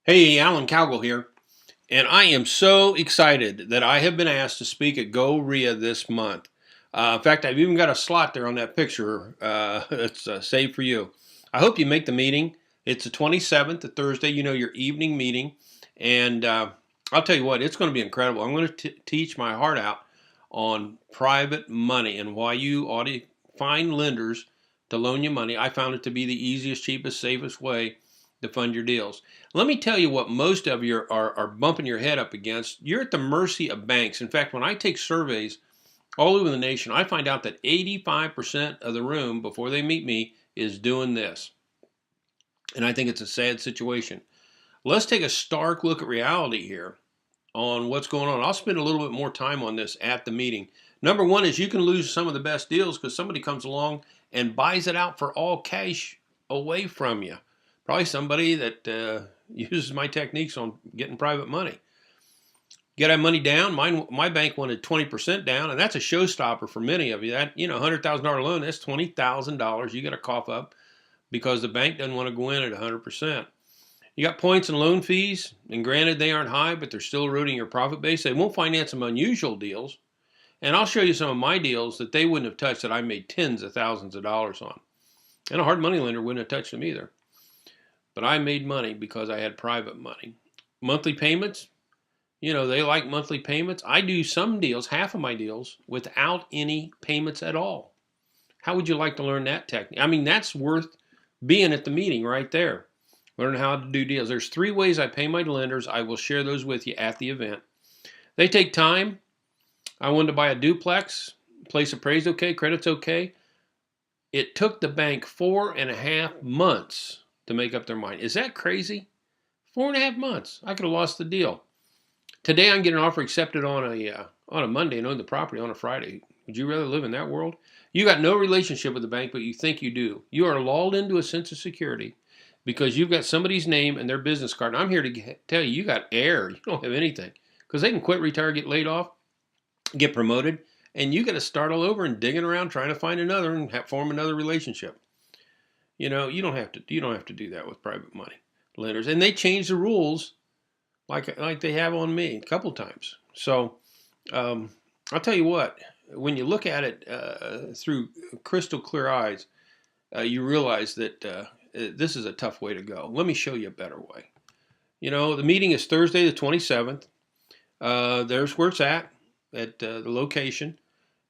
Hey, Alan Cowgill here, and I am so excited that I have been asked to speak at Go RIA this month. In fact, I've even got a slot there on that picture. It's saved for you. I hope you make the meeting. It's the 27th, the Thursday, your evening meeting. And I'll tell you what, it's going to be incredible. I'm going to teach my heart out on private money and why you ought to find lenders to loan you money. I found it to be the easiest, cheapest, safest way to fund your deals. Let me tell you what most of you are bumping your head up against. You're at the mercy of banks. In fact, when I take surveys all over the nation, I find out that 85% of the room before they meet me is doing this. And I think it's a sad situation. Let's take a stark look at reality here on what's going on. I'll spend a little bit more time on this at the meeting. Number one is you can lose some of the best deals because somebody comes along and buys it out for all cash away from you. Probably somebody that uses my techniques on getting private money. Get that money down. My bank wanted 20% down, and that's a showstopper for many of you. That $100,000 loan, that's $20,000 you got to cough up because the bank doesn't want to go in at 100%. You got points and loan fees, and granted they aren't high, but they're still eroding your profit base. They won't finance some unusual deals, and I'll show you some of my deals that they wouldn't have touched that I made tens of thousands of dollars on, and a hard money lender wouldn't have touched them either. But I made money because I had private money. Monthly payments, they like monthly payments. I do some deals, half of my deals, without any payments at all. How would you like to learn that technique? I mean, that's worth being at the meeting right there. Learn how to do deals. There's 3 ways I pay my lenders. I will share those with you at the event. They take time. I wanted to buy a duplex. Place appraised okay, credit's okay. It took the bank 4.5 months to make up their mind. Is that crazy? 4.5 months. I could have lost the deal. Today I'm getting an offer accepted on a Monday and own the property on a Friday. Would you rather live in that world? You got no relationship with the bank, but you think you do. You are lulled into a sense of security because you've got somebody's name and their business card. And I'm here to tell you, you got air. You don't have anything because they can quit, retire, get laid off, get promoted, and you got to start all over and digging around trying to find another and form another relationship. You don't have to do that with private money lenders, and they change the rules like they have on me a couple times. So I'll tell you what, when you look at it through crystal clear eyes, you realize that this is a tough way to go. Let me show you a better way. The meeting is Thursday the 27th. There's where it's at the location,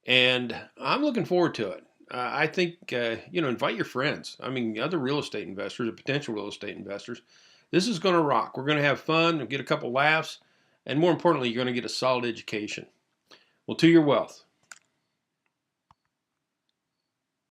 and I'm looking forward to it. I think, invite your friends. I mean, other real estate investors or potential real estate investors. This is going to rock. We're going to have fun and get a couple laughs. And more importantly, you're going to get a solid education. Well, to your wealth.